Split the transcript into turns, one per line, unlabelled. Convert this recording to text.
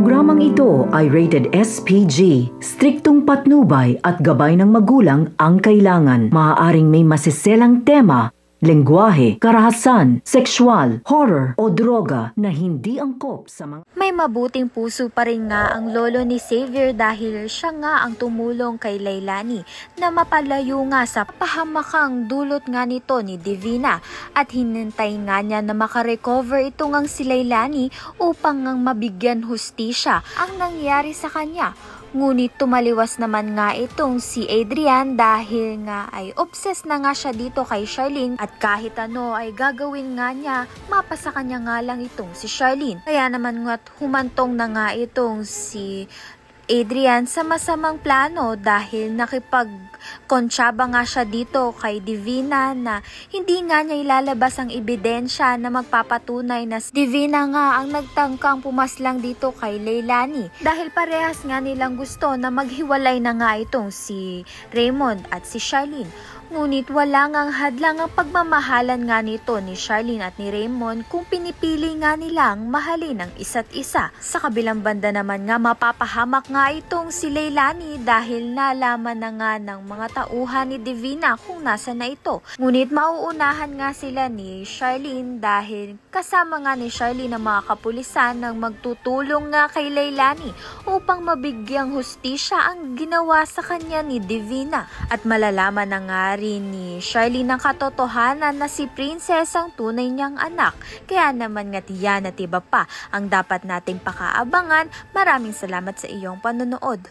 programang ito ay rated SPG. Striktong patnubay at gabay ng magulang ang kailangan. Maaaring may masiselang tema, lengguwahe, karahasan, sexual, horror o droga na hindi angkop sa mga...
May mabuting puso pa rin nga ang lolo ni Xavier dahil siya nga ang tumulong kay Leilani na mapalayo nga sa pahamakang dulot nga nito ni Divina at hinintay nga niya na makarecover ito ngang si Leilani upang ngang mabigyan hustisya ang nangyari sa kanya. Ngunit tumaliwas naman nga itong si Adrian dahil nga ay obsessed na nga siya dito kay Charlene at kahit ano ay gagawin nga niya, mapasa kanya nga lang itong si Charlene. Kaya naman nga't humantong na nga itong si Adrian sa masamang plano dahil nakipagkonsyaba nga siya dito kay Divina na hindi nga niya ilalabas ang ebidensya na magpapatunay na si Divina nga ang nagtangkang pumaslang dito kay Leilani dahil parehas nga nilang gusto na maghiwalay na nga itong si Raymond at si Charlene. Ngunit wala ngang hadlang ang pagmamahalan nga nito ni Charlene at ni Raymond kung pinipili nga nilang mahalin ang isa't isa. Sa kabilang banda naman nga mapapahamak nga itong si Leilani dahil nalaman na nga ng mga tauhan ni Divina kung nasa na ito. Ngunit mauunahan nga sila ni Charlene dahil kasama nga ni Charlene ang mga kapulisan nang magtutulong nga kay Leilani upang mabigyang hustisya ang ginawa sa kanya ni Divina. At malalaman na nga ni Charlene ang katotohanan na si Princess ang tunay niyang anak. Kaya naman nga tiyan at iba pa ang dapat nating pakaabangan. Maraming salamat sa iyong panonood.